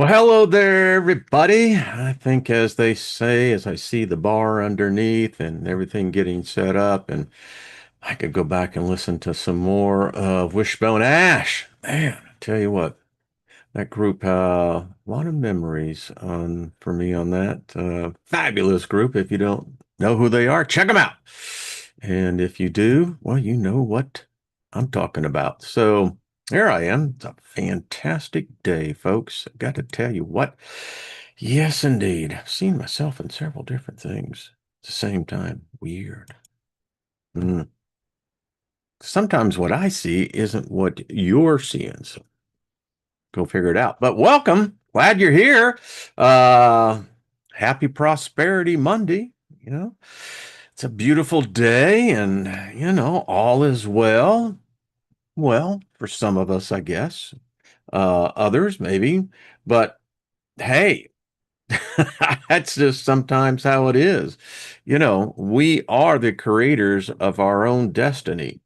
Well, hello there, everybody. I think, as they say, as I see the bar underneath and everything getting set up, and I could go back and listen to some more of Wishbone Ash. Man, I tell you what, that group, a lot of memories on for me on that. Fabulous group. If you don't know who they are, check them out. And if you do, well, you know what I'm talking about. So here I am. It's a fantastic day, folks. I got to tell you what. Yes, indeed. I've seen myself in several different things at the same time. Weird. Mm. Sometimes what I see isn't what you're seeing. So go figure it out. But welcome. Glad you're here. Uh, Happy Prosperity Monday. You know, it's a beautiful day, and all is well. Well, for some of us, I guess. Others, maybe. But hey, that's just sometimes how it is. We are the creators of our own destiny.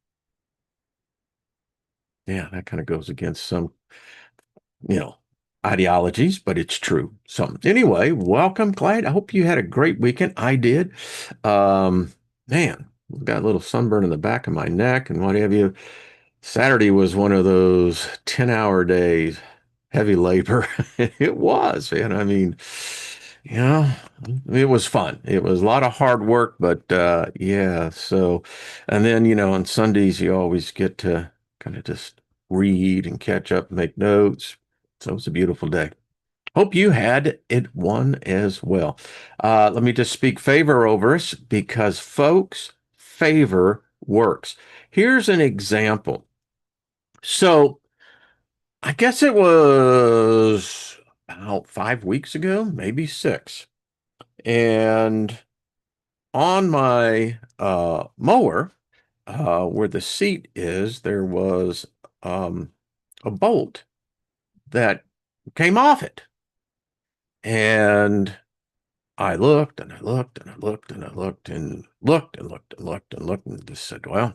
Yeah, that kind of goes against some, you know, ideologies, but it's true. So anyway, welcome, Clyde. I hope you had a great weekend. I did. Um, Man, got a little sunburn in the back of my neck and what have you. Saturday was one of those 10-hour days, heavy labor. It was, and I mean, you know, it was fun. It was a lot of hard work, but yeah. So, and then, on Sundays, you always get to kind of just read and catch up, make notes. So it was a beautiful day. Hope you had it one as well. Let me just speak favor over us because, folks, favor works. Here's an example. So I guess it was about 5 weeks ago, maybe six. And on my mower, where the seat is, there was a bolt that came off it. And I looked and I looked and I looked and I looked and looked and looked and looked and looked and just said, well,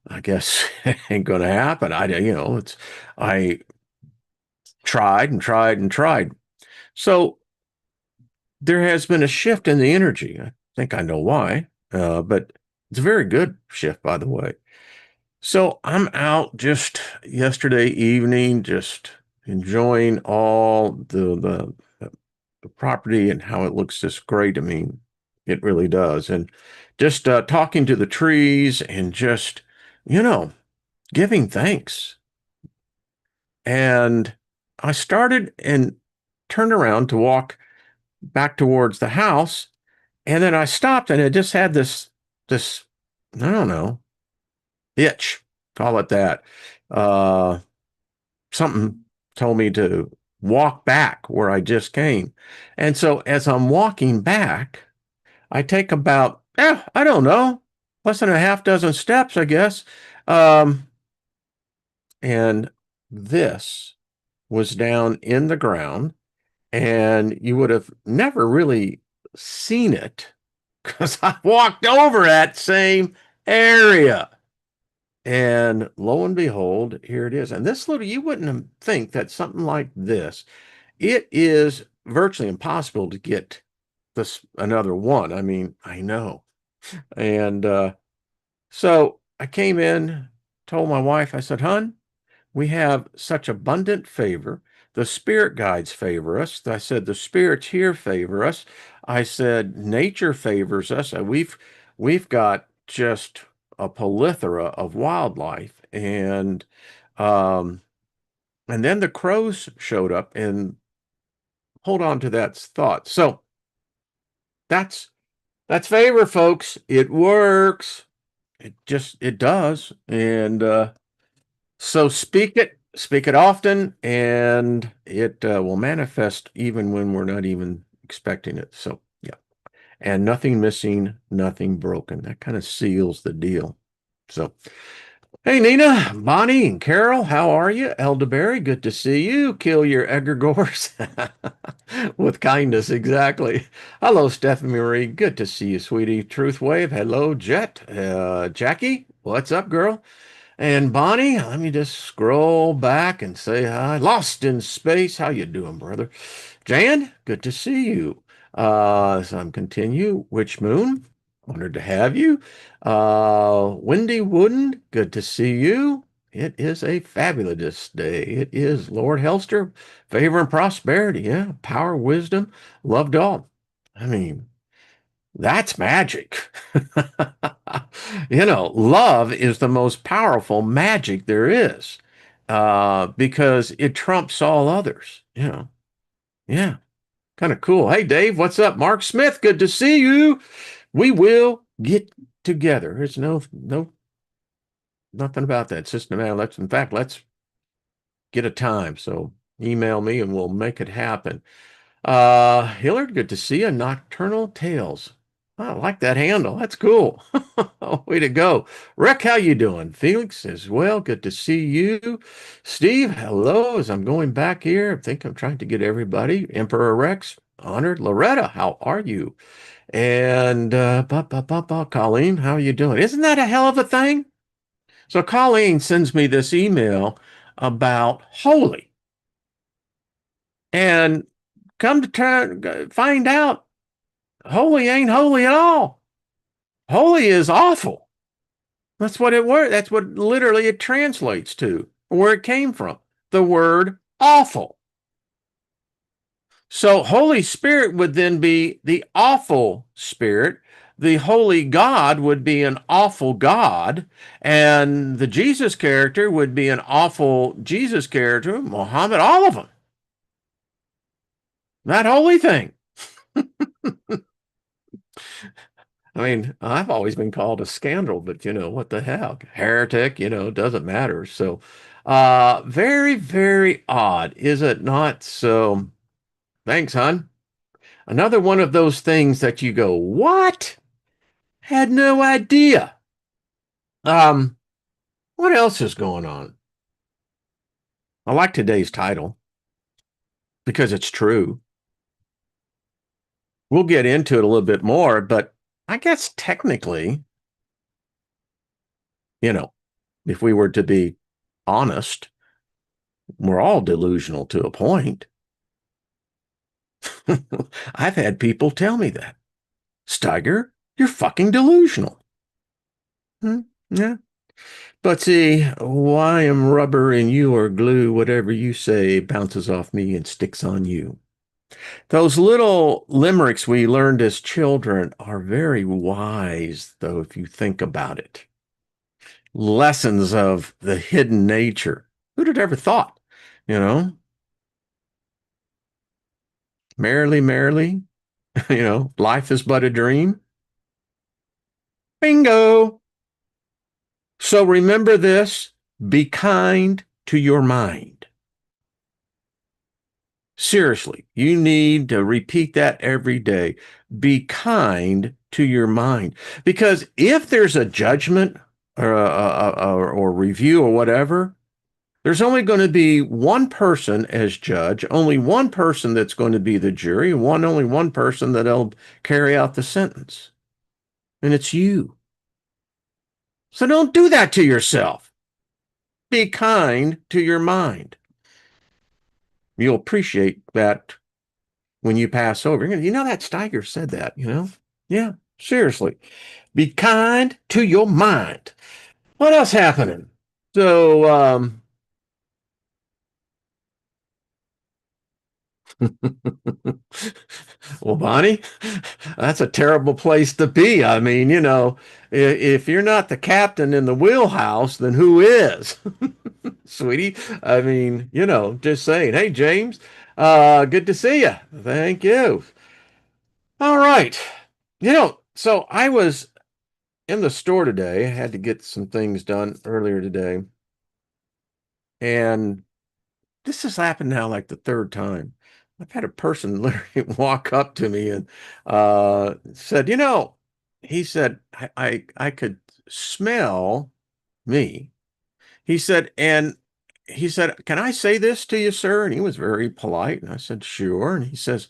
I guess it ain't gonna happen. I tried and tried and tried. So there has been a shift in the energy. I think I know why, but it's a very good shift, by the way. So I'm out just yesterday evening, just enjoying all the property and how it looks just great. I mean, it really does. And just talking to the trees and just, you know, giving thanks. And I started and turned around to walk back towards the house. And then I stopped and it just had this, I don't know, itch, call it that. Uh, Something told me to walk back where I just came. And so as I'm walking back, I take about, I don't know, less than a half dozen steps, I guess. Um, and this was down in the ground, and you would have never really seen it because I walked over that same area. And lo and behold, here it is. And this little, you wouldn't think that something like this, it is virtually impossible to get this another one. I mean, I know. And so I came in, told my wife, I said, "Hun, we have such abundant favor. The spirit guides favor us." I said, "The spirits here favor us." I said, "Nature favors us. We've got just a plethora of wildlife." Um, and then the crows showed up, and hold on to that thought. So that's that's favor, folks. It works. It does. And so speak it often, and it will manifest even when we're not even expecting it. So, yeah. And nothing missing, nothing broken. That kind of seals the deal. So, hey, Nina, Bonnie, and Carol, how are you? Elderberry, good to see you. Kill your egregores with kindness, exactly. Hello, Stephanie Marie, good to see you, sweetie. Truth Wave, hello, Jet. Jackie, what's up, girl? And Bonnie, let me just scroll back and say hi. Lost in space. How you doing, brother? Jan, good to see you. So I'm continue. Witch Moon, honored to have you. Wendy Wooden, good to see you. It is a fabulous day. It is Lord Helster, favor and prosperity. Yeah, power, wisdom, loved all. I mean, that's magic. Love is the most powerful magic there is because it trumps all others. Yeah, kind of cool. Hey, Dave, what's up? Mark Smith, good to see you. We will get together. There's nothing about that system. In fact, let's get a time. So email me and we'll make it happen. Hillard, good to see you. Nocturnal Tales. I like that handle. That's cool. Way to go. Rick, how you doing? Felix as well. Good to see you. Steve, hello. As I'm going back here, I think I'm trying to get everybody. Emperor Rex, honored. Loretta, how are you? And Colleen, how are you doing? Isn't that a hell of a thing? So Colleen sends me this email about holy. And come to find out, holy ain't holy at all. Holy is awful. That's what it word. That's what literally it translates to, where it came from. The word awful. So Holy Spirit would then be the awful spirit. The holy God would be an awful God, and the Jesus character would be an awful Jesus character. Muhammad, all of them. That holy thing. I mean, I've always been called a scandal, but what the hell? Heretic, doesn't matter. So, very, very odd, is it not? So, thanks, hon. Another one of those things that you go, what? Had no idea. Um, what else is going on? I like today's title because it's true. We'll get into it a little bit more, but I guess technically, you know, if we were to be honest, we're all delusional to a point. I've had people tell me that. Steiger, you're fucking delusional. Yeah. But see, why am rubber and you are glue, whatever you say bounces off me and sticks on you. Those little limericks we learned as children are very wise, though, if you think about it. Lessons of the hidden nature. Who'd have ever thought? You know, merrily, merrily, life is but a dream. Bingo. So remember this, be kind to your mind. Seriously, you need to repeat that every day. Be kind to your mind. Because if there's a judgment or review or whatever, there's only going to be one person as judge, only one person that's going to be the jury, only one person that'll carry out the sentence. And it's you. So don't do that to yourself. Be kind to your mind. You'll appreciate that when you pass over. That Steiger said that. Yeah, seriously. Be kind to your mind. What else happening? So, well, Bonnie, that's a terrible place to be. I mean, if you're not the captain in the wheelhouse, then who is? Sweetie. I mean, just saying. Hey, James, good to see you. Thank you. All right. So I was in the store today. I had to get some things done earlier today. And this has happened now like the third time. I've had a person literally walk up to me and said, he said, I could smell me. He said, and he said, can I say this to you, sir? And he was very polite. And I said, sure. And he says,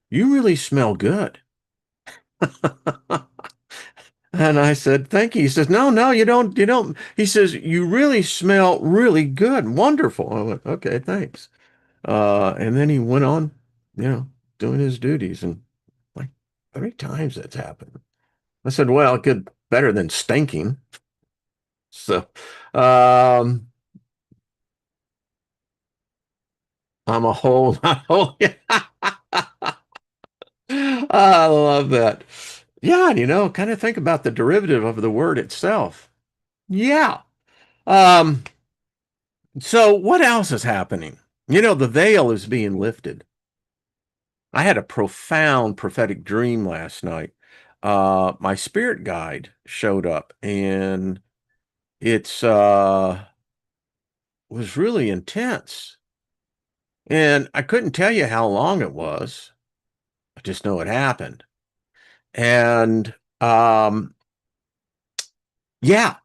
you really smell good. And I said, thank you. He says, no, no, you don't. He says, you really smell really good, wonderful. I went, okay, thanks. And then he went on, you know, doing his duties. And like 3 times that's happened. I said, well, good, better than stinking. So, um, I'm a whole, I love that. Yeah, and kind of think about the derivative of the word itself. Yeah. Um, so what else is happening? The veil is being lifted. I had a profound prophetic dream last night. My spirit guide showed up and it's was really intense. And I couldn't tell you how long it was. I just know it happened. And yeah,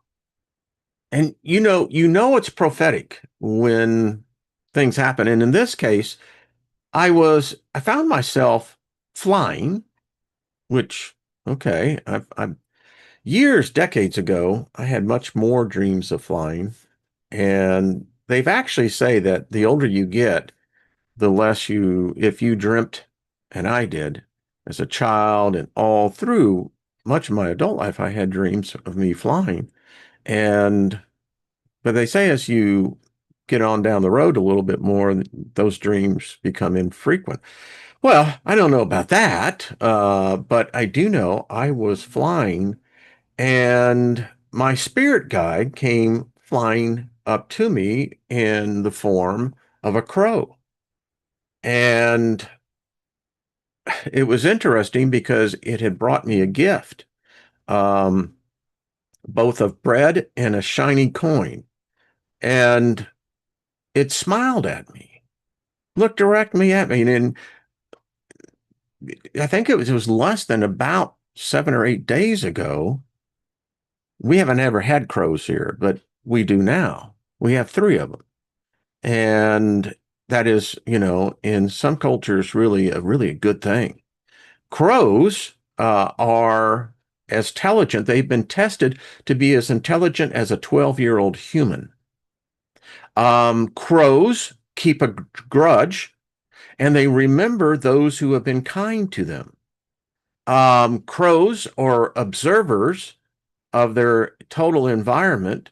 and it's prophetic when things happen. And in this case, I found myself flying, which okay, I've years, decades ago, I had much more dreams of flying. And they've actually say that the older you get, the less if you dreamt, and I did as a child and all through much of my adult life, I had dreams of me flying. And, but they say as you get on down the road a little bit more, those dreams become infrequent. Well, I don't know about that, but I do know I was flying and my spirit guide came flying up to me in the form of a crow. And it was interesting because it had brought me a gift, um, both of bread and a shiny coin. And it smiled at me, looked directly at me. And I think it was less than about 7 or 8 days ago. We haven't ever had crows here, but we do now. We have 3 of them. And that is, in some cultures, really a good thing. Crows are as intelligent. They've been tested to be as intelligent as a 12-year-old human. Crows keep a grudge and they remember those who have been kind to them. Crows are observers of their total environment.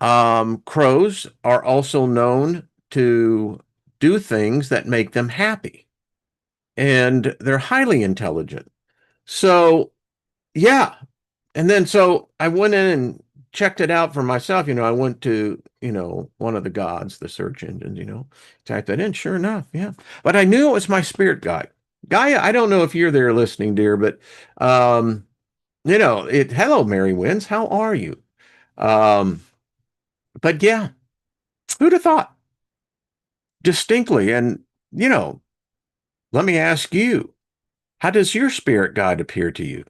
Crows are also known to do things that make them happy, and they're highly intelligent. So, yeah. And then so I went in and checked it out for myself. I went to, one of the gods, the search engines, typed that in. Sure enough, yeah. But I knew it was my spirit guide. Gaia, I don't know if you're there listening, dear, but hello, Mary Wins, how are you? Um, but yeah, who'd have thought? Distinctly. And, you know, let me ask you, how does your spirit guide appear to you?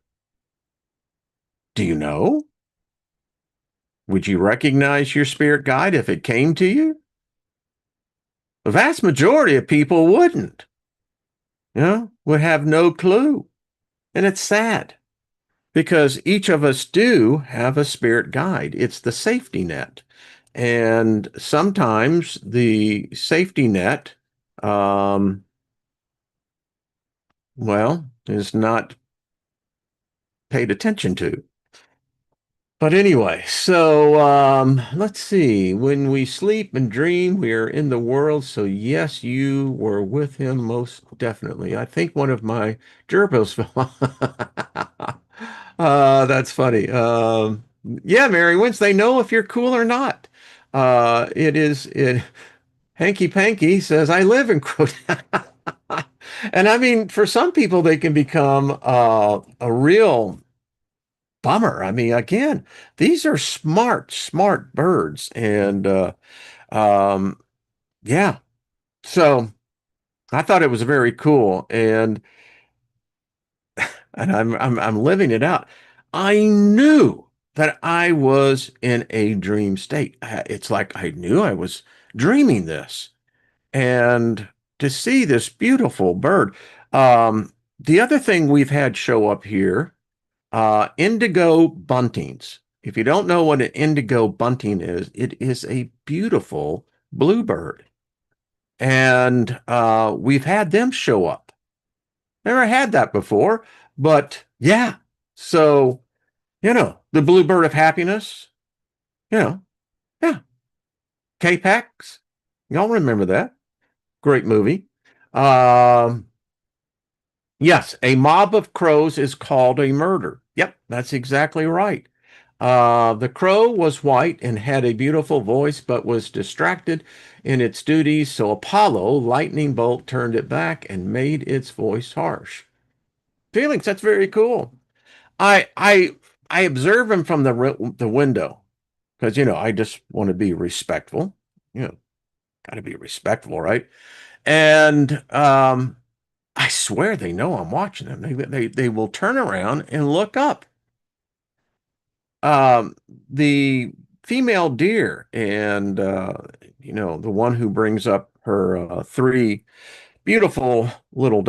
Do you know? Would you recognize your spirit guide if it came to you? The vast majority of people wouldn't, would have no clue. And it's sad because each of us do have a spirit guide. It's the safety net. And sometimes the safety net, um, is not paid attention to. But anyway, so let's see. When we sleep and dream, we are in the world. So yes, you were with him most definitely. I think one of my gerbils fell. That's funny. Yeah, Mary, once they know if you're cool or not. It is it. Hanky Panky says, "I live in Croton." And I mean, for some people, they can become a real bummer. I mean, again, these are smart, smart birds, and um, yeah. So I thought it was very cool, and I'm living it out. I knew that I was in a dream state. It's like I knew I was dreaming this, and to see this beautiful bird. The other thing we've had show up here. Indigo buntings. If you don't know what an indigo bunting is, it is a beautiful bluebird. And we've had them show up. Never had that before, but yeah. So, the bluebird of happiness, you know, yeah. K-Pax. Y'all remember that? Great movie. Um, yes, a mob of crows is called a murder. Yep, that's exactly right. The crow was white and had a beautiful voice, but was distracted in its duties. So Apollo, lightning bolt, turned it back and made its voice harsh. Felix, that's very cool. I I I observe him from the window because I just want to be respectful. You know, got to be respectful, right? And I swear they know I'm watching them. They will turn around and look up. Um, the female deer and the one who brings up her three beautiful little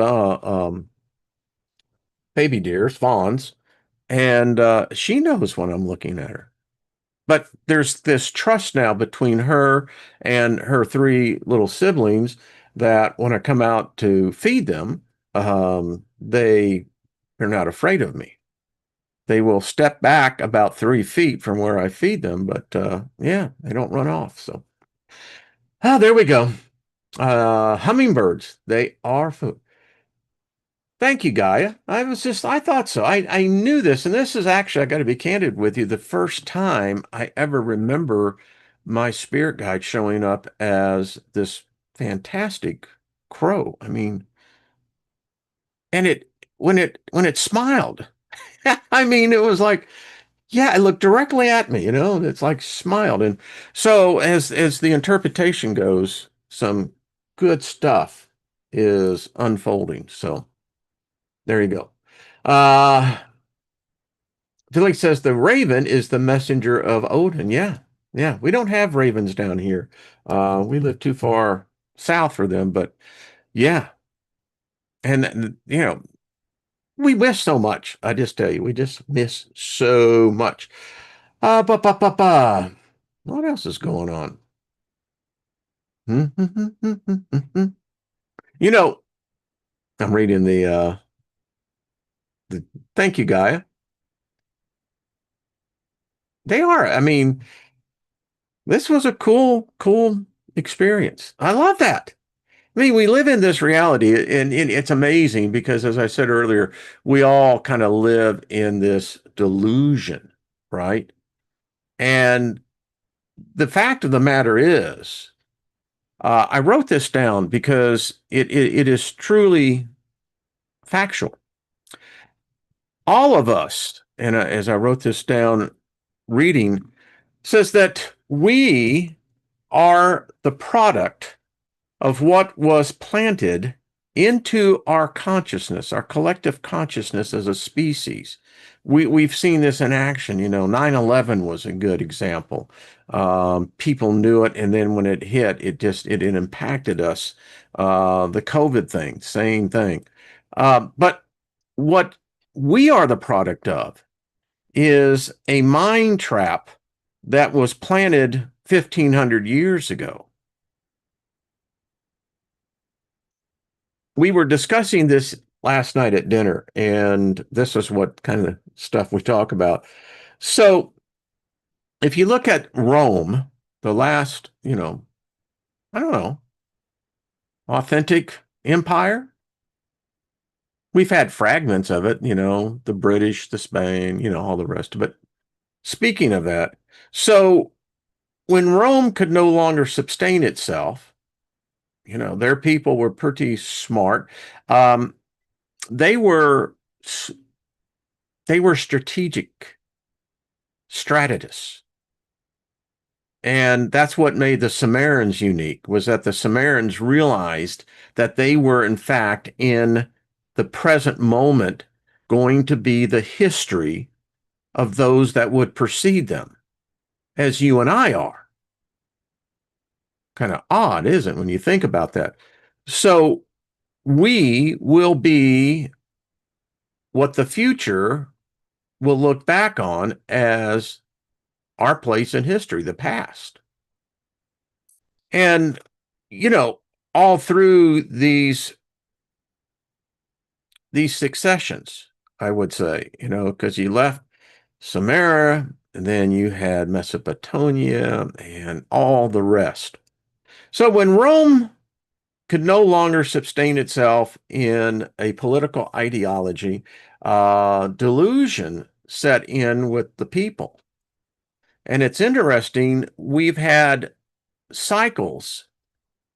baby deers, fawns, and she knows when I'm looking at her. But there's this trust now between her and her three little siblings that when I come out to feed them, they're not afraid of me. They will step back about 3 feet from where I feed them, but yeah, they don't run off. So, there we go. Hummingbirds, they are food. Thank you, Gaia. I thought so. I knew this, and this is actually, I got to be candid with you, the first time I ever remember my spirit guide showing up as this fantastic crow. I mean, and when it smiled, I mean, it was like, yeah, it looked directly at me, and it's like smiled. And so as the interpretation goes, some good stuff is unfolding. So there you go. Uh Felix says the raven is the messenger of Odin. Yeah. Yeah. We don't have ravens down here. We live too far south for them, but yeah. And we miss so much. I just tell you, we just miss so much. Ba, ba, ba, ba. What else is going on? You know, I'm reading the thank you, Gaia. They are. I mean, this was a cool experience. I love that. I mean, we live in this reality, and it's amazing because, as I said earlier, we all kind of live in this delusion, right? And the fact of the matter is, I wrote this down because it is truly factual. All of us, and as I wrote this down, reading says that we are the product of what was planted into our consciousness, our collective consciousness as a species. We've seen this in action. 9/11 was a good example. People knew it, and then when it hit, it impacted us. The COVID thing, same thing. But what we are the product of is a mind trap that was planted 1,500 years ago. We were discussing this last night at dinner, and this is what kind of stuff we talk about. So, if you look at Rome, the last, I don't know, authentic empire, we've had fragments of it, the British, the Spain, all the rest of it. Speaking of that, so when Rome could no longer sustain itself, their people were pretty smart. Um, they were they were strategists. And that's what made the Sumerians unique, was that the Sumerians realized that they were, in fact, in the present moment, going to be the history of those that would precede them, as you and I are. Kind of odd, isn't it, when you think about that? So we will be what the future will look back on as our place in history, the past. And, you know, all through these successions, I would say, because you left Sumeria, and then you had Mesopotamia and all the rest. So when Rome could no longer sustain itself in a political ideology, delusion set in with the people. And it's interesting, we've had cycles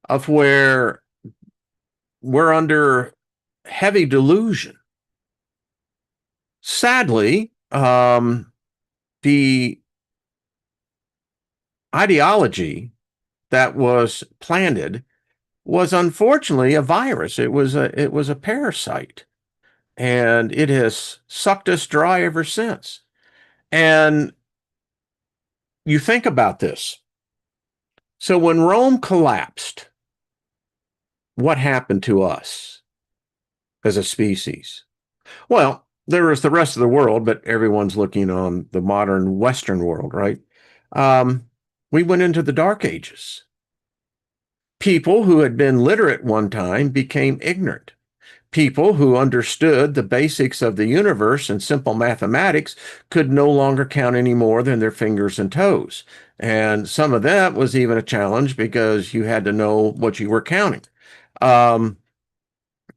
of where we're under heavy delusion. Sadly, the ideology that was planted was unfortunately a virus. It was a parasite, and it has sucked us dry ever since. And you think about this. So when Rome collapsed, what happened to us as a species? Well, there was the rest of the world, but everyone's looking on the modern Western world, right? We went into the Dark Ages. People who had been literate one time became ignorant. People who understood the basics of the universe and simple mathematics could no longer count any more than their fingers and toes. And some of that was even a challenge because you had to know what you were counting. Um,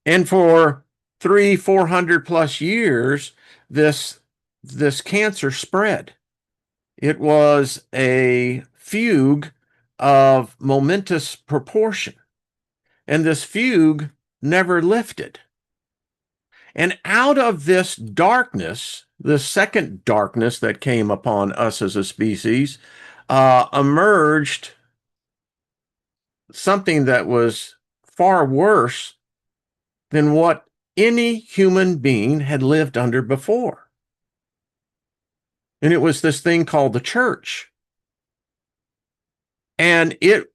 and for 400+ years, this cancer spread. It was a fugue of momentous proportion, and this fugue never lifted. And out of this darkness, the second darkness that came upon us as a species, emerged something that was far worse than what any human being had lived under before. And it was this thing called the church. And it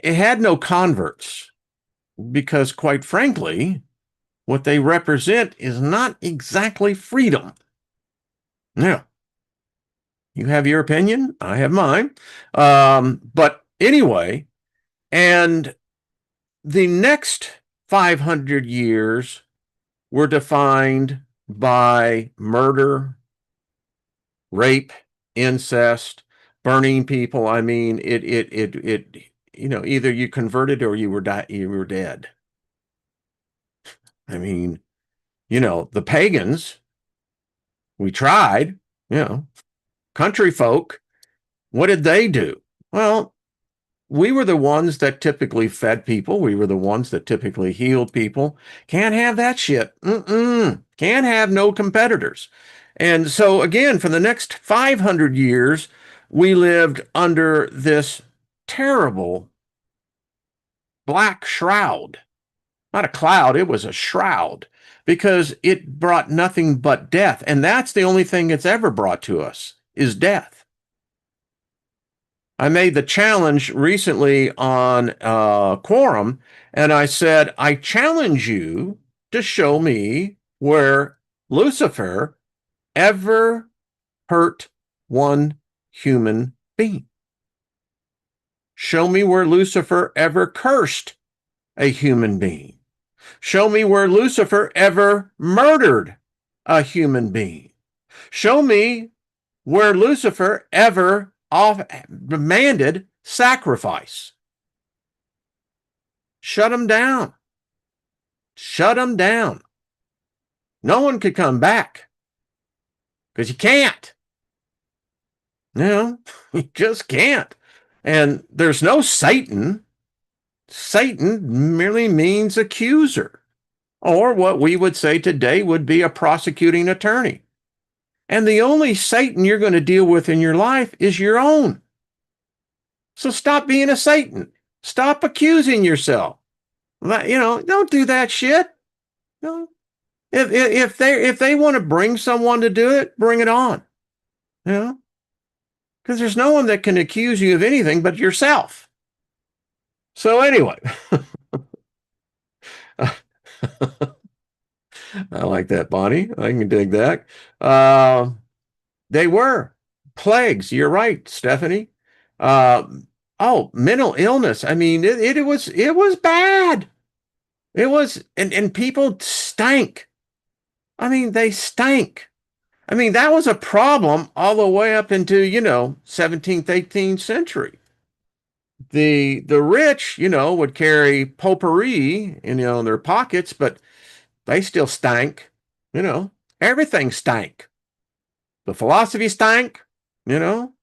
had no converts because, quite frankly, what they represent is not exactly freedom. Now, you have your opinion, I have mine. But anyway, and the next 500 years were defined by murder, rape, incest, burning people. I mean, either you converted or you were dead. I mean, the pagans, we tried, country folk, what did they do? Well, we were the ones that typically fed people. We were the ones that typically healed people. Can't have that shit. Can't have no competitors. And so again, for the next 500 years, we lived under this terrible black shroud. Not a cloud, it was a shroud, because it brought nothing but death. And that's the only thing it's ever brought to us, is death. I made the challenge recently on Quorum, and I said, I challenge you to show me where Lucifer ever hurt one human being. Show me where Lucifer ever cursed a human being. Show me where Lucifer ever murdered a human being. Show me where Lucifer ever demanded sacrifice. Shut him down. Shut him down. No one could come back because you can't. You just can't. And there's no Satan. Satan merely means accuser, or what we would say today would be a prosecuting attorney. And the only Satan you're going to deal with in your life is your own. So stop being a Satan. Stop accusing yourself. Don't do that shit. No. If they want to bring someone to do it, bring it on. Because there's no one that can accuse you of anything but yourself. So anyway, I like that, Bonnie. I can dig that. Uh, they were plagues. You're right, Stephanie. Uh, oh, mental illness. I mean, it was bad. It was, and people stank. I mean, they stank. I mean, that was a problem all the way up into, 17th, 18th century. The rich, would carry potpourri, in their pockets, but they still stank. You know, everything stank. The philosophy stank, you know,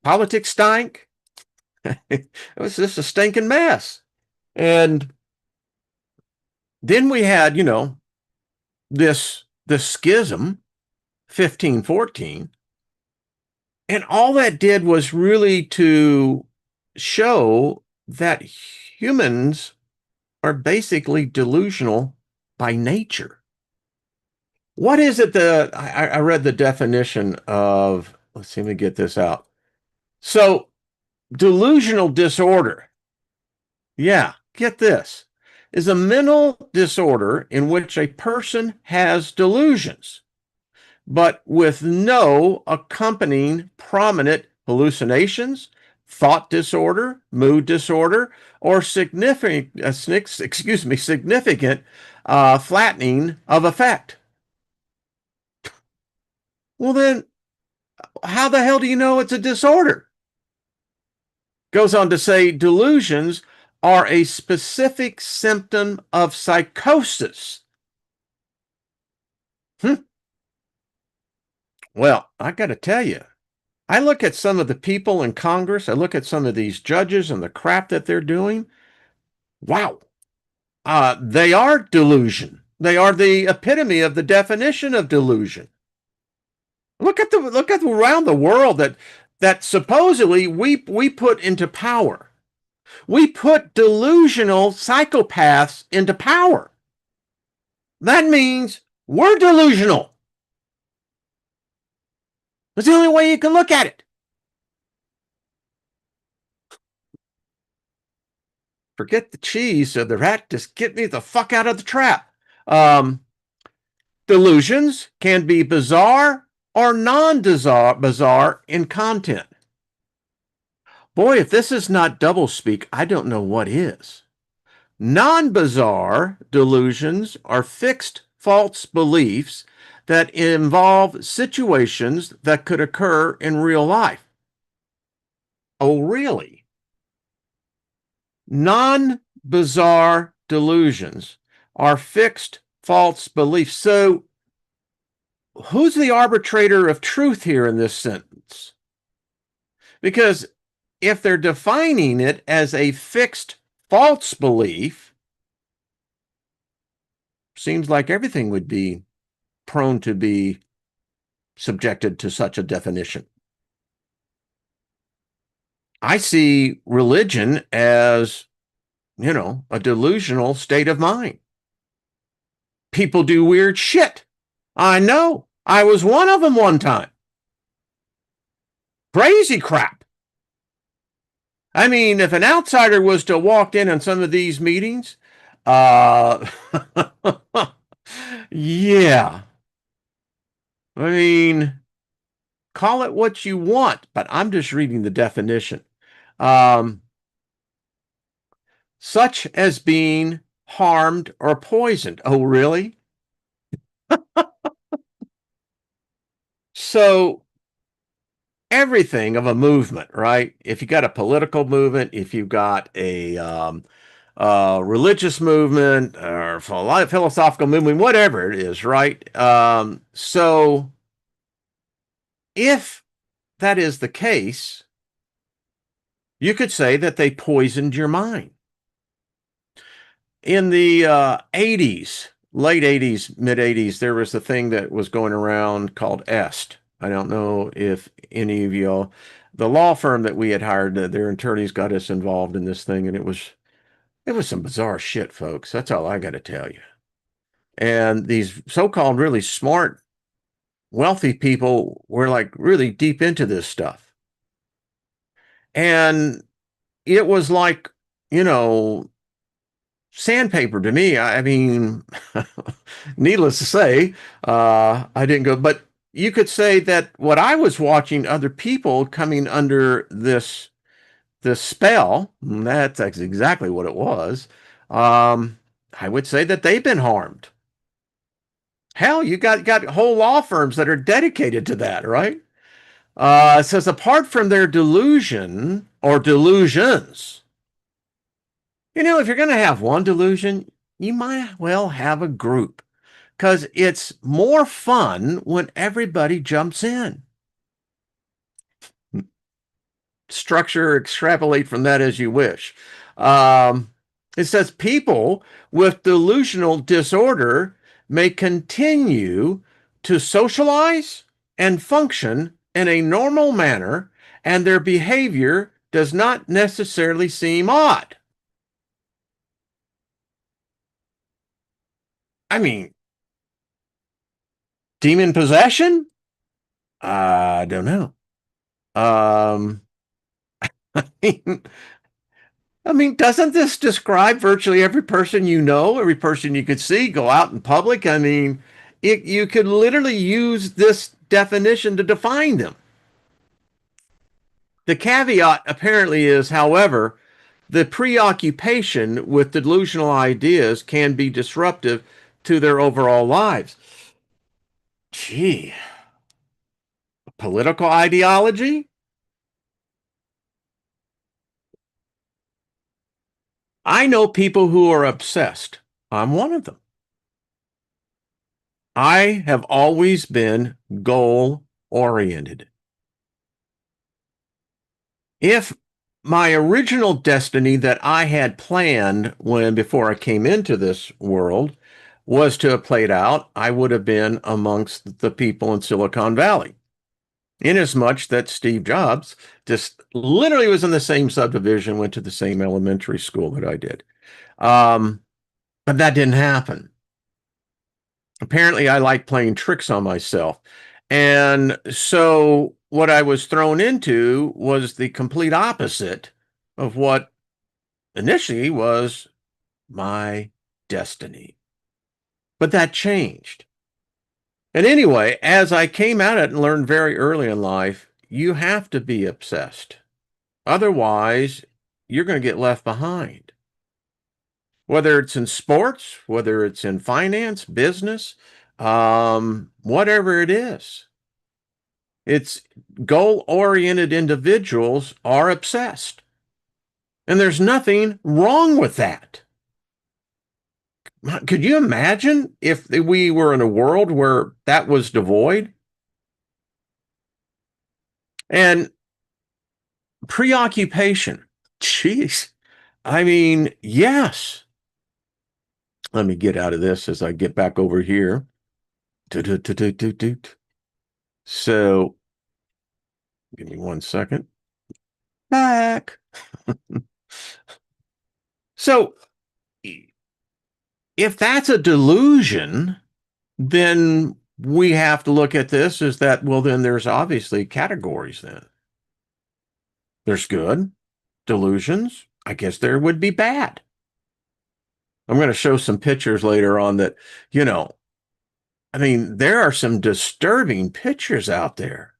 politics stank. It was just a stinking mess. And then we had, this schism, 1514, and all that did was really to show that humans are basically delusional by nature. What is it that I read the definition of? Let's see, let me get this out. So, delusional disorder, yeah, get this, is a mental disorder in which a person has delusions, but with no accompanying prominent hallucinations, thought disorder, mood disorder, or significant flattening of effect. Well, then, how the hell do you know it's a disorder? Goes on to say delusions are a specific symptom of psychosis. Well, I got to tell you, I look at some of the people in Congress, I look at some of these judges and the crap that they're doing. Wow. They are delusion. They are the epitome of the definition of delusion. Look at around the world that supposedly we put into power. We put delusional psychopaths into power. That means we're delusional. That's the only way you can look at it. Forget the cheese, said the rat. Just get me the fuck out of the trap. Delusions can be bizarre or non-bizarre in content. Boy, if this is not doublespeak, I don't know what is. Non-bizarre delusions are fixed false beliefs that involve situations that could occur in real life. Oh, really? Non-bizarre delusions are fixed false beliefs. So, who's the arbitrator of truth here in this sentence? Because if they're defining it as a fixed false belief, seems like everything would be prone to be subjected to such a definition. I see religion as, a delusional state of mind. People do weird shit. I know. I was one of them one time. Crazy crap. I mean, if an outsider was to walk in on some of these meetings, yeah. I mean, call it what you want, but I'm just reading the definition. Such as being harmed or poisoned. Oh, really? So everything of a movement, right? If you got a political movement, if you've got a religious movement or philosophical movement, whatever it is, right? So if that is the case, you could say that they poisoned your mind. In the 80s, late 80s, mid 80s, there was a thing that was going around called EST. I don't know if any of y'all, the law firm that we had hired, their attorneys got us involved in this thing, and it was some bizarre shit, folks. That's all I got to tell you. And these so-called really smart, wealthy people were like really deep into this stuff. And it was like, you know, sandpaper to me. I mean, needless to say, I didn't go, but you could say that what I was watching other people coming under this spell, that's exactly what it was. Um, I would say that they've been harmed. Hell, you got whole law firms that are dedicated to that, right? It says apart from their delusion or delusions, if you're going to have one delusion, you might well have a group because it's more fun when everybody jumps in. Structure, extrapolate from that as you wish. Um, it says people with delusional disorder may continue to socialize and function in a normal manner, and their behavior does not necessarily seem odd. I mean, demon possession? I don't know. Um, I mean, doesn't this describe virtually every person you know, every person you could see go out in public? I mean, you could literally use this definition to define them. The caveat apparently is, however, the preoccupation with delusional ideas can be disruptive to their overall lives. Gee, political ideology? I know people who are obsessed. I'm one of them. I have always been goal oriented. If my original destiny that I had planned when before I came into this world was to have played out, I would have been amongst the people in Silicon Valley. Inasmuch that Steve Jobs just literally was in the same subdivision, went to the same elementary school that I did. Um, but that didn't happen. Apparently, I like playing tricks on myself. And so what I was thrown into was the complete opposite of what initially was my destiny. But that changed. And anyway, as I came at it and learned very early in life, you have to be obsessed. Otherwise, you're going to get left behind. Whether it's in sports, whether it's in finance, business, whatever it is. It's goal-oriented individuals are obsessed. And there's nothing wrong with that. Could you imagine if we were in a world where that was devoid? And preoccupation. Jeez. I mean, yes. Let me get out of this as I get back over here. So, give me 1 second. Back. So, if that's a delusion, then we have to look at this as that, well, then there's obviously categories then. There's good delusions. I guess there would be bad. I'm going to show some pictures later on that, I mean, there are some disturbing pictures out there.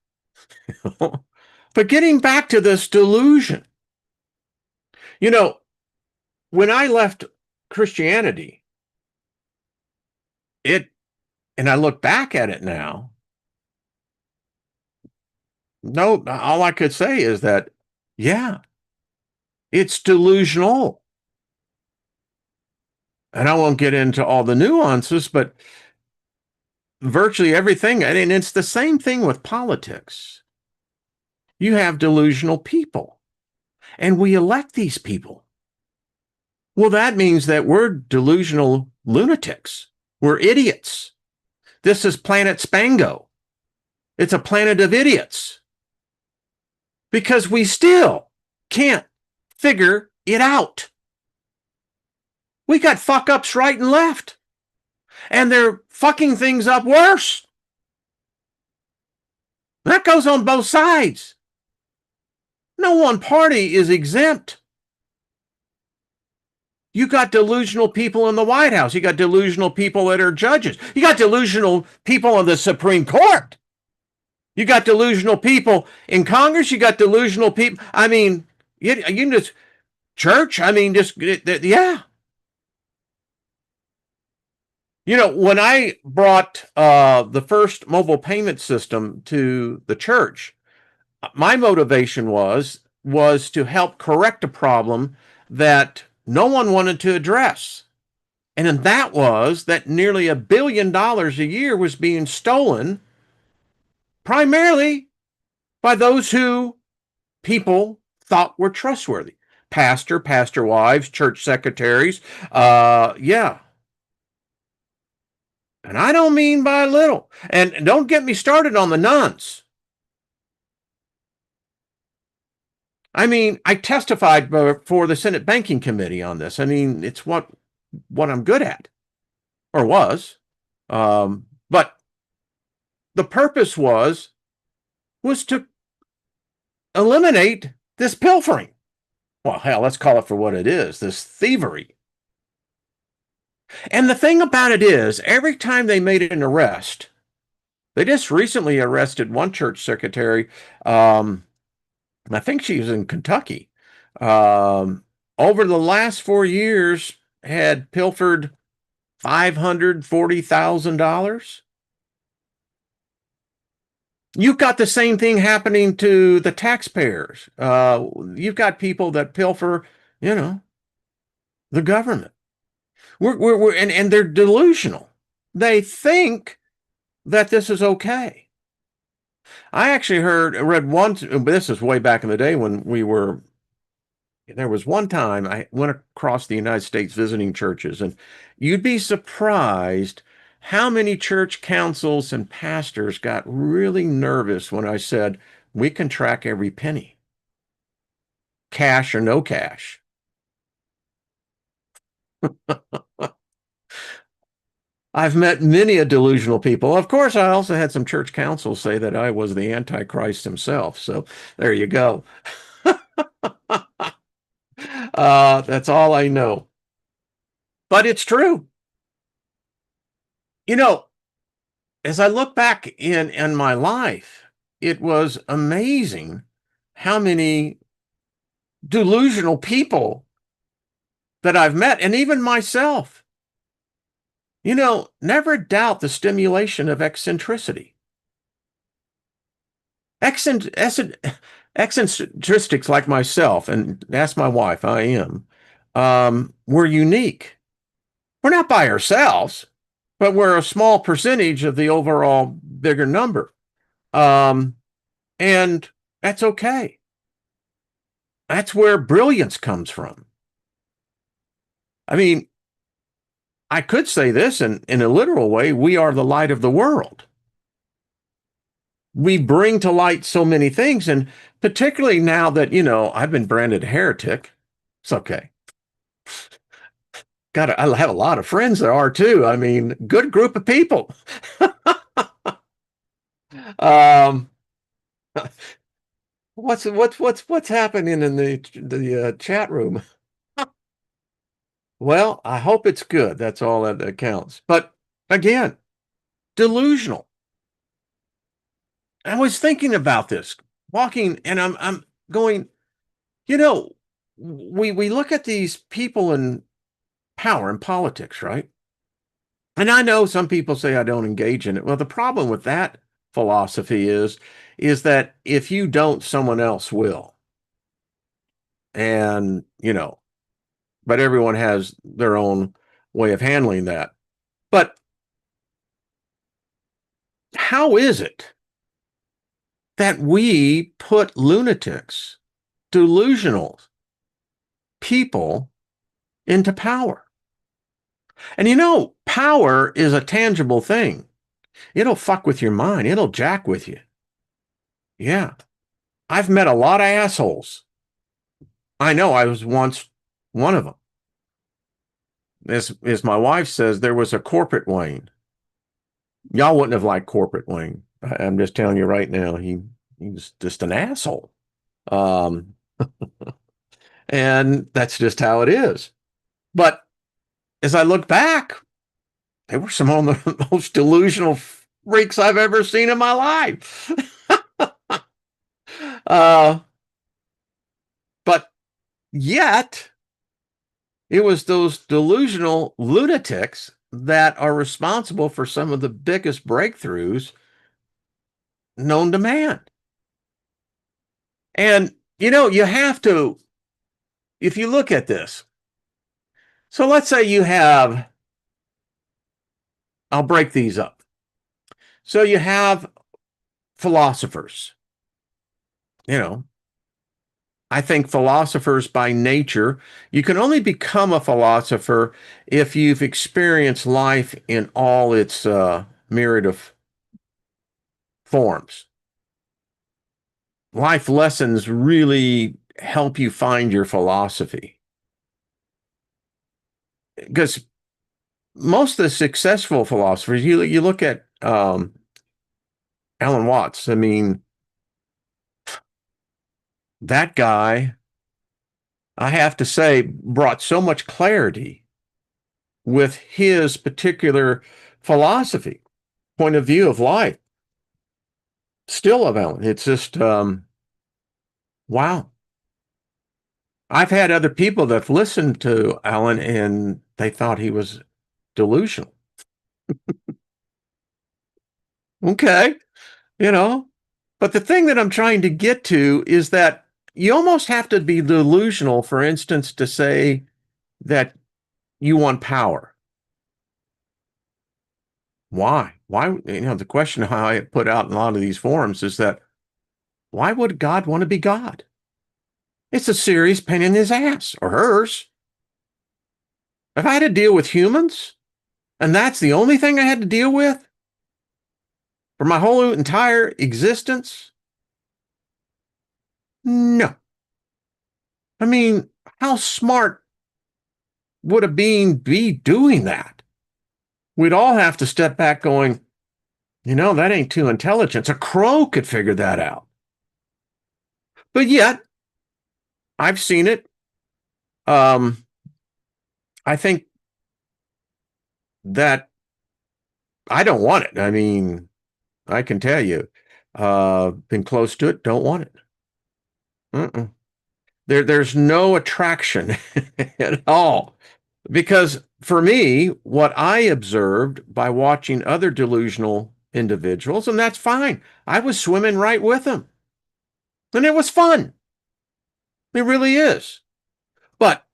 But getting back to this delusion, you know, when I left Christianity, and I look back at it now, no, all I could say is that, yeah, it's delusional. And I won't get into all the nuances, but virtually everything, and it's the same thing with politics. You have delusional people, and we elect these people. Well, that means that we're delusional lunatics. We're idiots. This is Planet Spango. It's a planet of idiots because we still can't figure it out. We got fuck ups right and left, and they're fucking things up worse. That goes on both sides. No one party is exempt. You got delusional people in the White House. You got delusional people that are judges. You got delusional people on the Supreme Court. You got delusional people in Congress. You got delusional people. I mean, you can just church. I mean, just yeah. You know, when I brought the first mobile payment system to the church, my motivation was to help correct a problem that no one wanted to address. And that was that nearly $1 billion a year was being stolen primarily by those who people thought were trustworthy. Pastor wives, church secretaries. Yeah. And I don't mean by little. And don't get me started on the nuns. I mean, I testified for the Senate Banking Committee on this. I mean, it's what I'm good at, or was. But the purpose was to eliminate this pilfering. Well, hell, let's call it for what it is, this thievery. And the thing about it is, every time they made an arrest, they just recently arrested one church secretary. I think she was in Kentucky. Over the last 4 years, had pilfered $540,000. You've got the same thing happening to the taxpayers. You've got people that pilfer, you know, the government. And they're delusional. They think that this is okay. I actually read one, this is way back in the day when there was one time I went across the United States visiting churches, and you'd be surprised how many church councils and pastors got really nervous when I said, we can track every penny, cash or no cash. I've met many a delusional people. Of course, I also had some church councils say that I was the Antichrist himself. So there you go. That's all I know. But it's true. You know, as I look back in my life, it was amazing how many delusional people that I've met, and even myself. You know, never doubt the stimulation of eccentricity. Eccentrics like myself, and ask my wife, I am, we're unique. We're not by ourselves, but we're a small percentage of the overall bigger number. And that's okay. That's where brilliance comes from. I mean, I could say this in a literal way, we are the light of the world. We bring to light so many things, and particularly now that, you know, I've been branded a heretic, it's okay. I have a lot of friends that are too. I mean, good group of people. um, what's happening in the chat room? Well, I hope it's good. That's all that counts. But again, delusional. I was thinking about this, walking, and I'm going, you know, we look at these people in power and politics, right? And I know some people say I don't engage in it. Well, the problem with that philosophy is that if you don't, someone else will. And, you know, but everyone has their own way of handling that. But how is it that we put lunatics, delusional people into power? And you know, power is a tangible thing. It'll fuck with your mind. It'll jack with you. Yeah. I've met a lot of assholes. I know I was once one of them. As my wife says, there was a corporate Wayne. Y'all wouldn't have liked corporate Wayne. I'm just telling you right now, he was just an asshole. And that's just how it is. But as I look back, they were some of the most delusional freaks I've ever seen in my life. uh, but yet, it was those delusional lunatics that are responsible for some of the biggest breakthroughs known to man. And, you have to, if you look at this, so let's say you have, I'll break these up. So you have philosophers, you know, I think philosophers by nature, you can only become a philosopher if you've experienced life in all its myriad of forms. Life lessons really help you find your philosophy. Because most of the successful philosophers, you look at Alan Watts, I mean, that guy, I have to say, brought so much clarity with his particular philosophy, point of view of life. Still of Alan. It's just, wow. I've had other people that have listened to Alan and they thought he was delusional. Okay, you know. But the thing that I'm trying to get to is that you almost have to be delusional, for instance, to say that you want power. Why? Why? The question how I put out in a lot of these forums is that why would God want to be God? It's a serious pain in his ass or hers. If I had to deal with humans and that's the only thing I had to deal with for my whole entire existence, no. I mean, how smart would a being be doing that? We'd all have to step back going, that ain't too intelligent. A crow could figure that out. But yet, I've seen it. I think that I don't want it. I mean, I can tell you, been close to it, don't want it. Mm-mm. There's no attraction at all. Because for me, what I observed by watching other delusional individuals, and that's fine, I was swimming right with them. And it was fun. It really is. But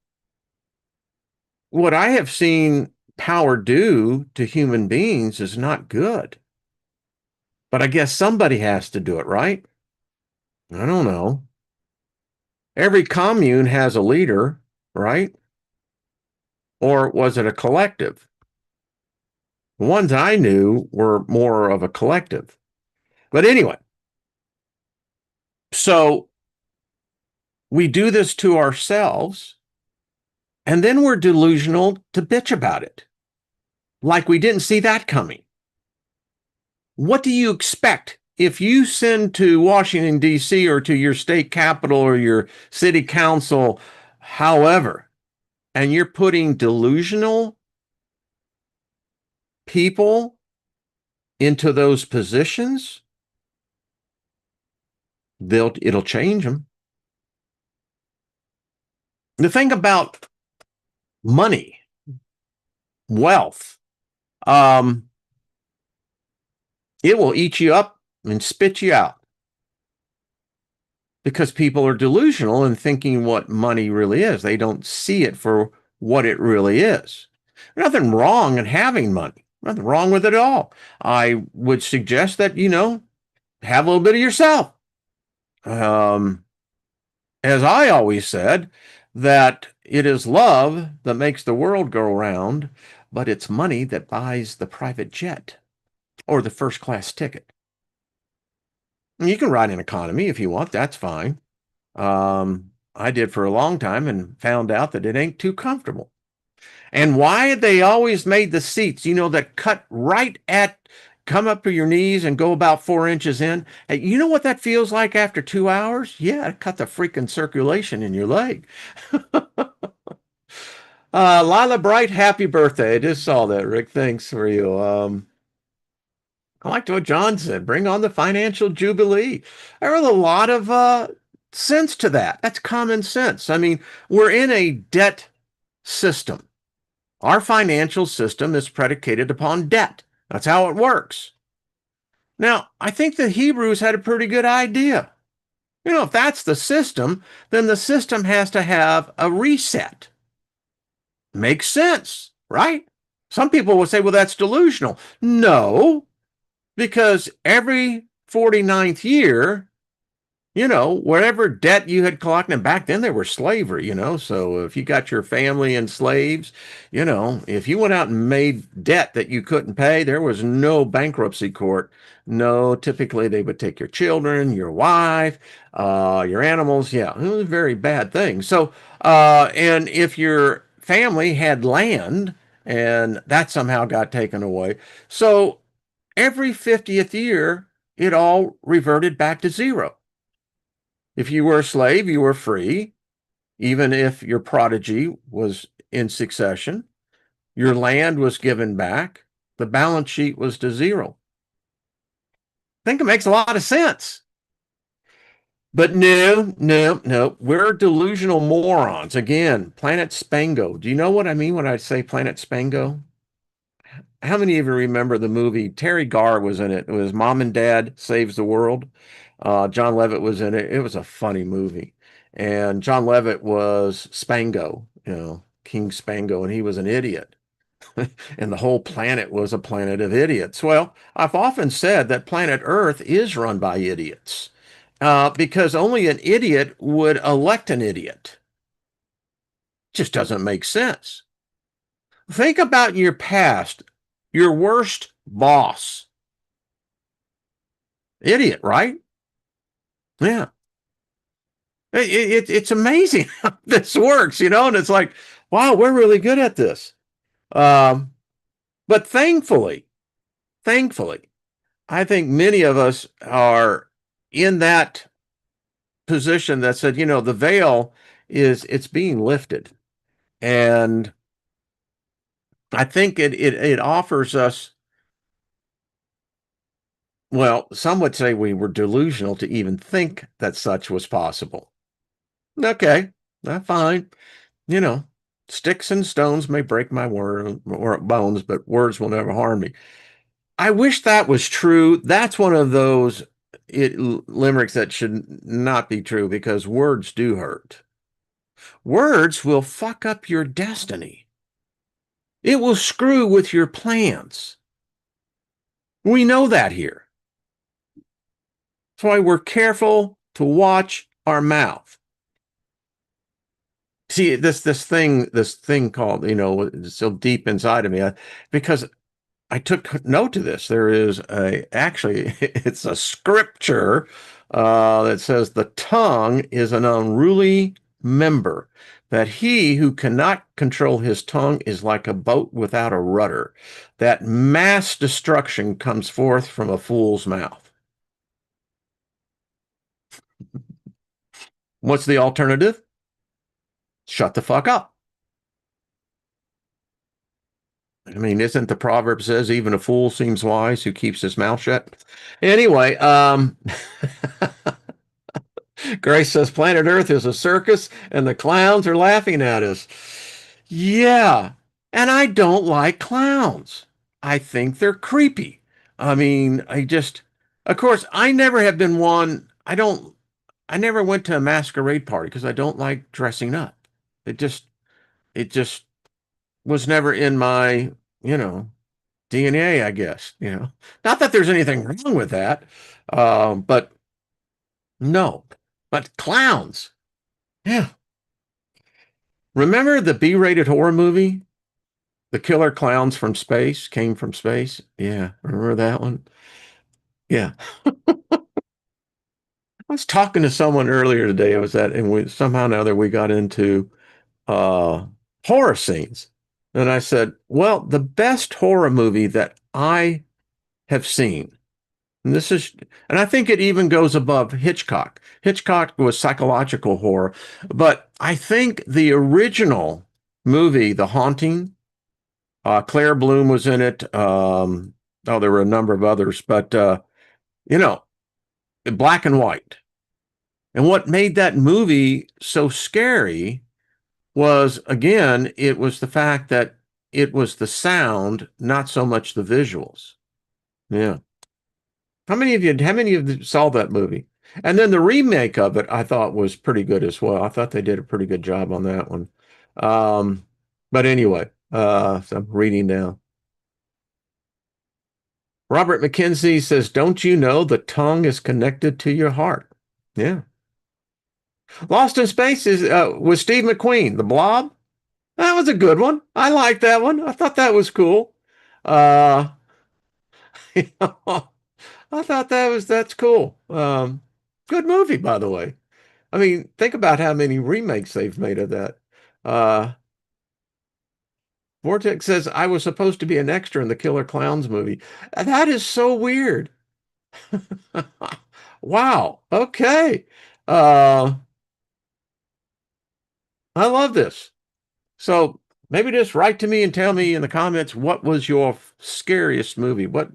what I have seen power do to human beings is not good. But I guess somebody has to do it, right? I don't know. Every commune has a leader, right? Or was it a collective? The ones I knew were more of a collective. But anyway, so we do this to ourselves, and then we're delusional to bitch about it. Like we didn't see that coming. What do you expect if you send to Washington, D.C., or to your state capital or your city council, however, and you're putting delusional people into those positions? It'll change them. The thing about money, wealth, it will eat you up and spit you out because people are delusional in thinking what money really is. They don't see it for what it really is. There's nothing wrong in having money. Nothing wrong with it at all. I would suggest that, have a little bit of yourself. As I always said, that it is love that makes the world go round, but it's money that buys the private jet or the first class ticket. You can ride an economy if you want, that's fine. I did for a long time and found out that it ain't too comfortable. And why they always made the seats, that cut right at, come up to your knees and go about 4 inches in. Hey, you know what that feels like after 2 hours? Yeah, it cut the freaking circulation in your leg. Lila Bright, happy birthday. I just saw that, Rick. Thanks for you. I liked what John said. Bring on the financial jubilee. There was a lot of sense to that. That's common sense. I mean, we're in a debt system. Our financial system is predicated upon debt. That's how it works. Now, I think the Hebrews had a pretty good idea. If that's the system, then the system has to have a reset. Makes sense, right? Some people will say, well, that's delusional. No, because every 49th year, whatever debt you had collected, and back then there was slavery, so if you got your family and slaves, if you went out and made debt that you couldn't pay, there was no bankruptcy court. No, typically they would take your children, your wife, your animals. Yeah, it was a very bad thing. So, and if your family had land and that somehow got taken away, so every 50th year, it all reverted back to zero. If you were a slave, you were free, even if your prodigy was in succession. Your land was given back. The balance sheet was to zero. I think it makes a lot of sense. But no, no, no. We're delusional morons. Again, Planet Spango. Do you know what I mean when I say Planet Spango? How many of you remember the movie? Terry Garr was in it. It was Mom and Dad Saves the World. John Levitt was in it. It was a funny movie. And John Levitt was Spango, King Spango, and he was an idiot. And the whole planet was a planet of idiots. Well, I've often said that planet Earth is run by idiots because only an idiot would elect an idiot. Just doesn't make sense. Think about your past, your worst boss. Idiot, right? Yeah. It's amazing how this works, and it's like, wow, we're really good at this. Um, but thankfully, I think many of us are in that position that said, the veil it's being lifted. And I think it offers us, well, some would say we were delusional to even think that such was possible. Okay, that's fine. You know, sticks and stones may break my bones, but words will never harm me. I wish that was true. That's one of those limericks that should not be true because words do hurt. Words will fuck up your destiny. It will screw with your plans. We know that here. That's why we're careful to watch our mouth. See, this thing called, it's so deep inside of me because I took note of this. There is actually, it's a scripture that says the tongue is an unruly member, that he who cannot control his tongue is like a boat without a rudder, that mass destruction comes forth from a fool's mouth. What's the alternative? Shut the fuck up. I mean, isn't the proverb says even a fool seems wise who keeps his mouth shut? Anyway, Grace says planet Earth is a circus and the clowns are laughing at us. Yeah, and I don't like clowns. I think they're creepy. I mean, of course, I never have been one. I never went to a masquerade party because I don't like dressing up. It just, it just was never in my, you know, DNA, I guess. Not that there's anything wrong with that, but no. But clowns, yeah. Remember the B-rated horror movie? The killer clowns from space came from space. Yeah, remember that one? Yeah. I was talking to someone earlier today. It was that, and we somehow or another we got into uh horror scenes. And I said, well, the best horror movie that I have seen, and this is, and I think it even goes above Hitchcock. Hitchcock was psychological horror, but I think the original movie, The Haunting. Claire Bloom was in it. Oh, there were a number of others, but you know, black and white. And what made that movie so scary was, again, it was the fact that it was the sound, not so much the visuals. Yeah. How many of you saw that movie? And then the remake of it, I thought was pretty good as well. I thought they did a pretty good job on that one. Um, but anyway, so I'm reading now. Robert McKenzie says, "Don't you know the tongue is connected to your heart?" Yeah. Lost in Space is with Steve McQueen, The Blob. That was a good one. I liked that one. I thought that was cool. Uh, you know, I thought that's cool. Good movie, by the way. I mean, think about how many remakes they've made of that. Uh, Vortex says I was supposed to be an extra in the Killer Clowns movie. That is so weird. Wow. Okay. Uh, I love this. So maybe just write to me and tell me in the comments what was your scariest movie. What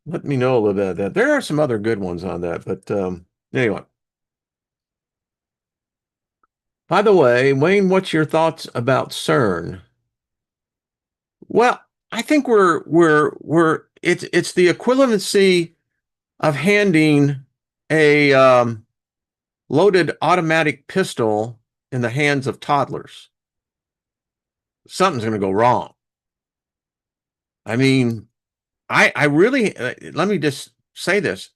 let me know a little bit of that. There are some other good ones on that, but anyway. By the way, Wayne, what's your thoughts about CERN? Well, I think we're it's the equivalency of handing a loaded automatic pistol in the hands of toddlers. Something's going to go wrong. I mean, I really let me just say this.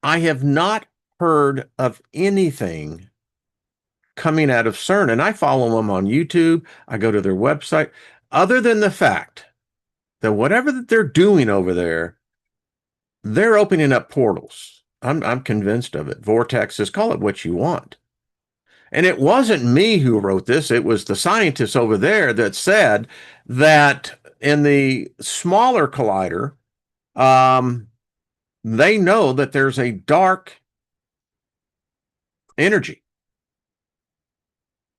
I have not heard of anything coming out of CERN, and I follow them on YouTube. I go to their website, other than the fact that whatever that they're doing over there, they're opening up portals. I'm convinced of it. Vortexes, call it what you want. And it wasn't me who wrote this. It was the scientists over there that said that in the smaller collider, um, they know that there's a dark energy.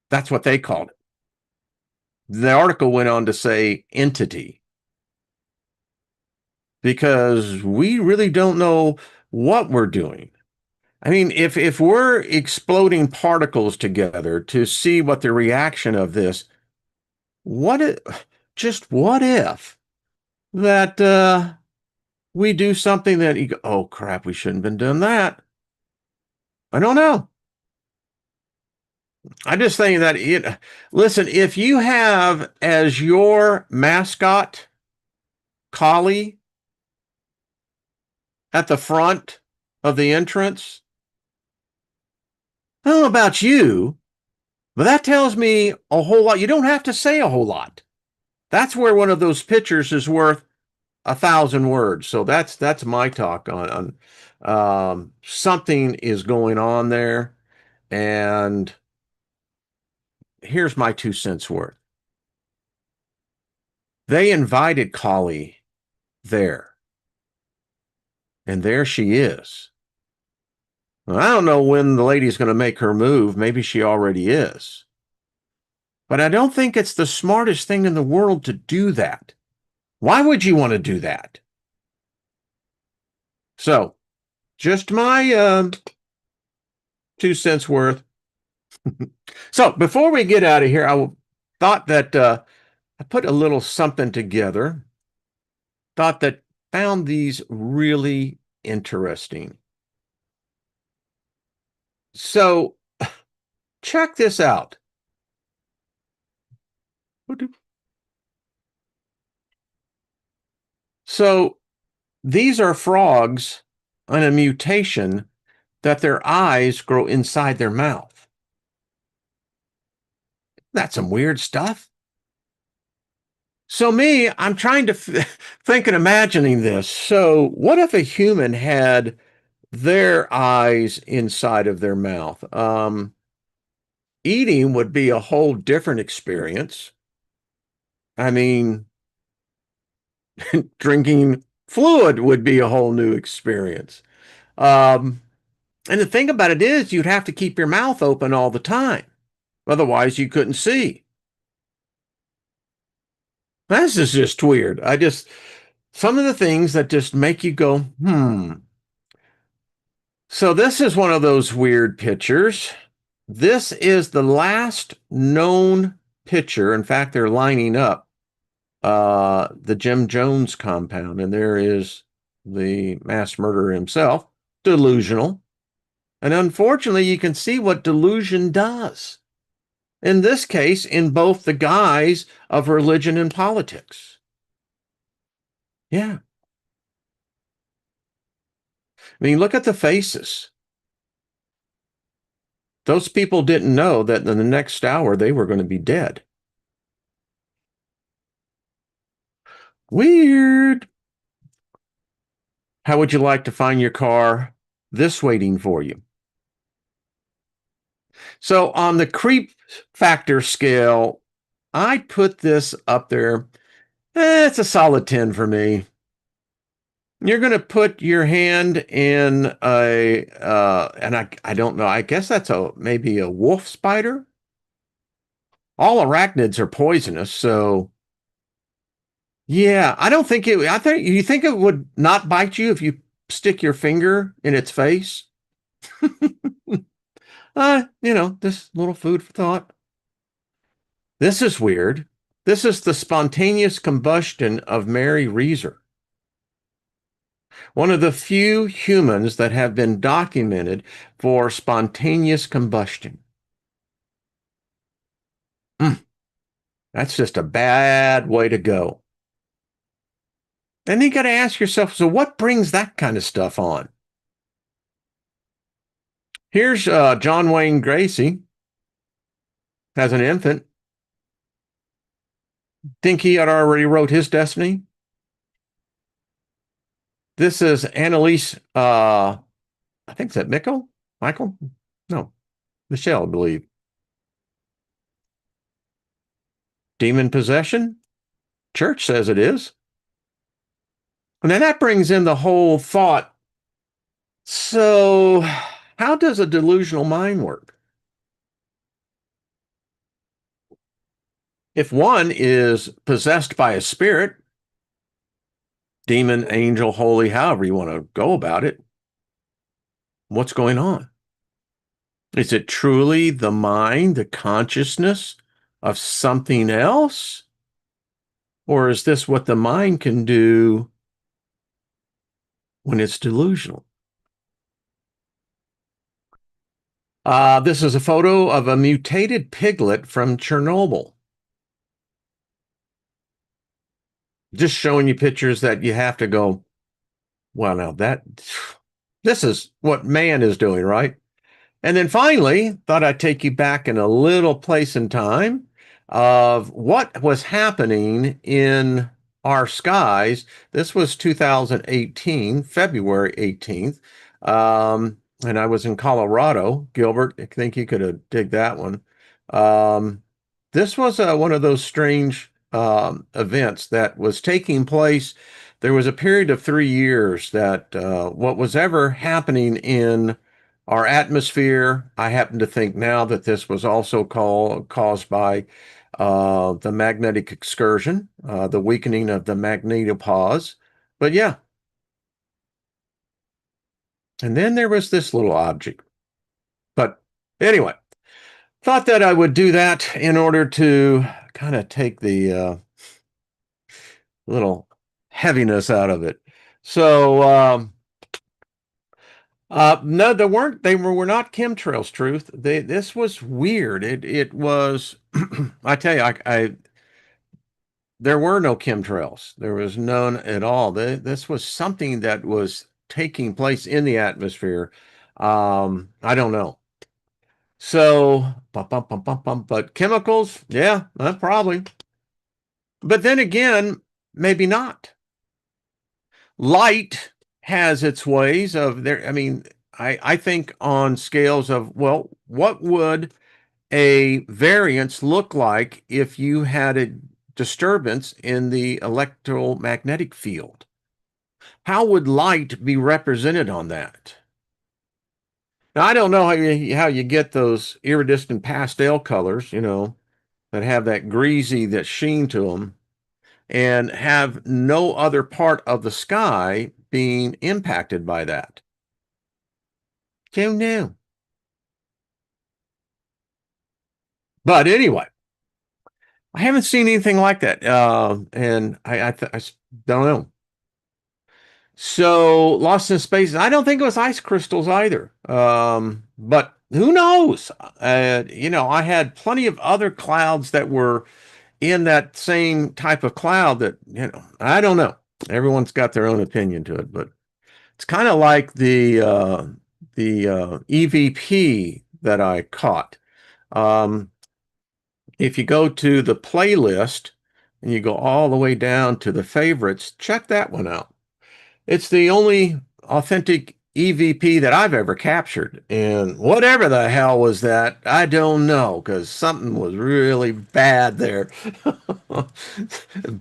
That's what they called it. The article went on to say entity because we really don't know what we're doing. I mean, if we're exploding particles together to see what the reaction of this, what if, just what if that we do something that you go, oh crap, we shouldn't have been doing that. I don't know. I just think that listen, if you have as your mascot collie at the front of the entrance, I don't know about you, but that tells me a whole lot. You don't have to say a whole lot. That's where one of those pictures is worth 1,000 words. So that's my talk on something is going on there, and here's my 2 cents worth. They invited Collie there, and there she is. Well, I don't know when the lady's going to make her move. Maybe she already is. But I don't think it's the smartest thing in the world to do that. Why would you want to do that? So, just my 2 cents worth. So, before we get out of here, I thought that I put a little something together. Thought that found these really interesting. So, check this out. So, these are frogs on a mutation that their eyes grow inside their mouth. That's some weird stuff. So me, I'm trying to think and imagining this. So what if a human had their eyes inside of their mouth? Eating would be a whole different experience. I mean, drinking fluid would be a whole new experience. Um, and the thing about it is you'd have to keep your mouth open all the time. Otherwise, you couldn't see. This is just weird. Some of the things that just make you go, hmm. So this is one of those weird pictures. This is the last known picture. In fact, they're lining up the Jim Jones compound, and there is the mass murderer himself, Delusional. And unfortunately, you can see what delusion does. In this case, in both the guise of religion and politics. Yeah. I mean, look at the faces. Those people didn't know that in the next hour they were going to be dead. Weird. How would you like to find your car this waiting for you? So on the creep factor scale, I'd put this up there. It's a solid 10 for me. You're going to put your hand in and I don't know, I guess that's maybe a wolf spider. All arachnids are poisonous, so yeah, I think you think it would not bite you if you stick your finger in its face? This little food for thought. This is weird. This is the spontaneous combustion of Mary Reeser, one of the few humans that have been documented for spontaneous combustion. Mm, that's just a bad way to go. And you got to ask yourself, so what brings that kind of stuff on? Here's John Wayne Gracie as an infant. Think he had already wrote his destiny? This is Annalise, I think, is that Michael? No, Michelle, I believe. Demon possession? Church says it is. And then that brings in the whole thought. So, how does a delusional mind work? If one is possessed by a spirit, demon, angel, holy, however you want to go about it, what's going on? Is it truly the mind, the consciousness of something else? Or is this what the mind can do when it's delusional? This is a photo of a mutated piglet from Chernobyl. Just showing you pictures that you have to go, well, now this is what man is doing, right? And then finally, thought I'd take you back in a little place and time of what was happening in our skies. This was 2018, February 18th. And I was in Colorado. Gilbert, I think you could have dig that one. This was one of those strange events that was taking place. There was a period of 3 years that what was ever happening in our atmosphere, I happen to think now that this was also caused by the magnetic excursion, the weakening of the magnetopause. But yeah, and then there was this little object. But anyway, thought that I would do that in order to kind of take the little heaviness out of it. So, no, they were not chemtrails, truth. This was weird. It was, I tell you, there were no chemtrails. There was none at all. This was something that was taking place in the atmosphere. I don't know. So, but chemicals, yeah, probably. But then again, maybe not. Light has its ways of there. I mean, I think on scales of, well, what would a variance look like if you had a disturbance in the electromagnetic field? How would light be represented on that? Now, I don't know how you get those iridescent pastel colors, that have that greasy, that sheen to them. and have no other part of the sky being impacted by that. Who knew? But anyway, I haven't seen anything like that. And I don't know. So Lost in Space, I don't think it was ice crystals either. But who knows? I had plenty of other clouds that were in that same type of cloud that, I don't know. Everyone's got their own opinion to it, but it's kind of like the EVP that I caught. Um, if you go to the playlist and you go all the way down to the favorites, check that one out. It's the only authentic EVP that I've ever captured. And whatever the hell was that, I don't know, because something was really bad there.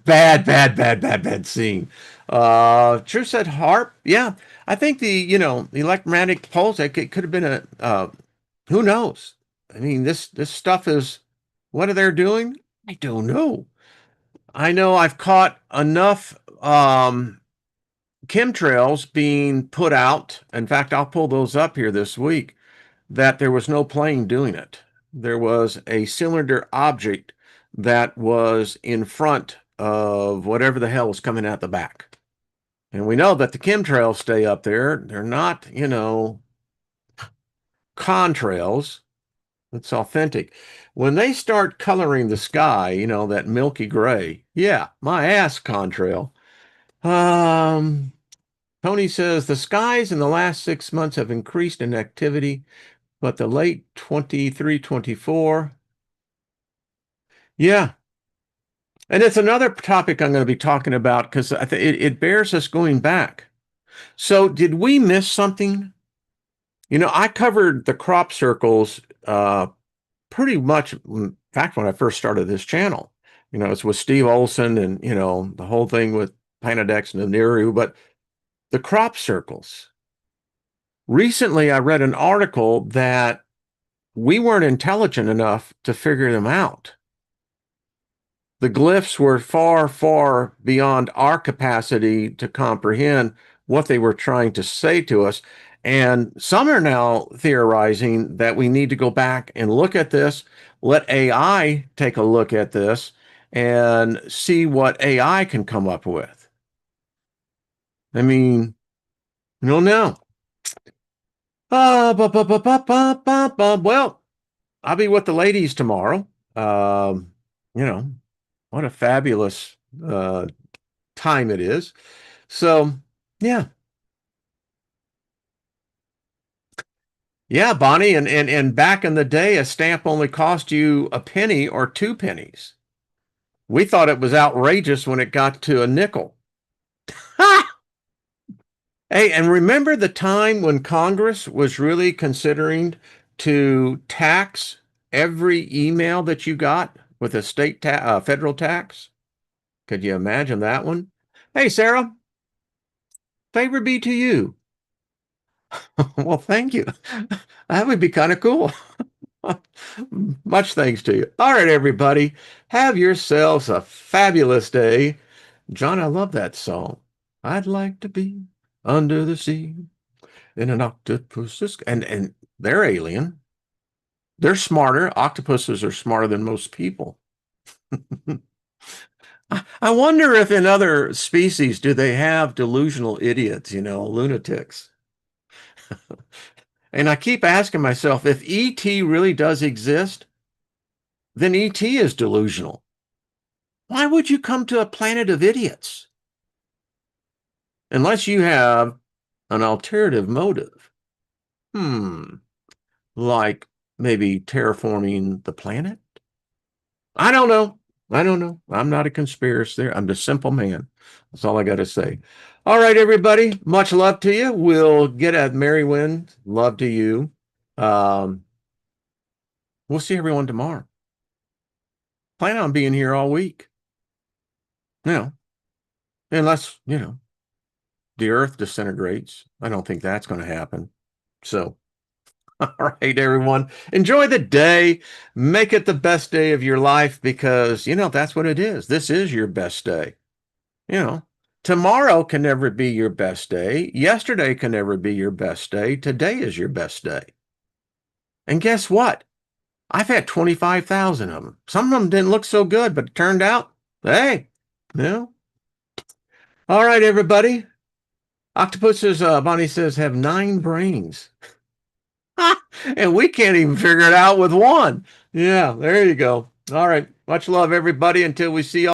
Bad scene. True said harp. Yeah. I think the electromagnetic pulse, it could have been who knows? I mean, this stuff is, what are they doing? I don't know. I know I've caught enough chemtrails being put out. In fact, I'll pull those up here this week, that there was no plane doing it. There was a cylinder object that was in front of whatever the hell was coming out the back. And we know that the chemtrails stay up there. They're not, contrails. It's authentic. When they start coloring the sky, that milky gray, yeah, my ass contrail. Um, Tony says the skies in the last 6 months have increased in activity, but the late 23, 24. Yeah. And it's another topic I'm going to be talking about because it bears us going back. So, did we miss something? I covered the crop circles pretty much, in fact, when I first started this channel. It's with Steve Olson and, the whole thing with Panadex and the Niru, but the crop circles. Recently, I read an article that we weren't intelligent enough to figure them out. The glyphs were far, far beyond our capacity to comprehend what they were trying to say to us. And some are now theorizing that we need to go back and look at this, let AI take a look at this, and see what AI can come up with. I mean, no, no. Well, I'll be with the ladies tomorrow. You know, what a fabulous time it is. So, yeah. Yeah, Bonnie, and back in the day, a stamp only cost you a penny or 2 pennies. We thought it was outrageous when it got to a nickel. Ha! Hey, and remember the time when Congress was really considering to tax every email that you got with a federal tax? Could you imagine that one? Hey, Sarah, favor be to you. Well, thank you. That would be kind of cool. Much thanks to you. All right, everybody, have yourselves a fabulous day. John, I love that song. I'd like to be under the sea in an octopus. And they're alien. They're smarter. Octopuses are smarter than most people. I wonder if in other species do they have delusional idiots, lunatics. And I keep asking myself, if ET really does exist, then ET is delusional. Why would you come to a planet of idiots? Unless you have an alternative motive. Like maybe terraforming the planet? I don't know. I don't know. I'm not a conspiracy. I'm just a simple man. That's all I got to say. All right, everybody. Much love to you. We'll get a merry wind. Love to you. Um, we'll see everyone tomorrow. Plan on being here all week. Unless, the earth disintegrates. I don't think that's going to happen. So, All right, everyone. Enjoy the day. Make it the best day of your life because, that's what it is. This is your best day. You know, tomorrow can never be your best day. Yesterday can never be your best day. Today is your best day. And guess what? I've had 25,000 of them. Some of them didn't look so good, but it turned out, hey, you know. All right, everybody. Octopuses, Bonnie says, have 9 brains. And we can't even figure it out with one. Yeah, there you go. All right. Much love, everybody. Until we see you.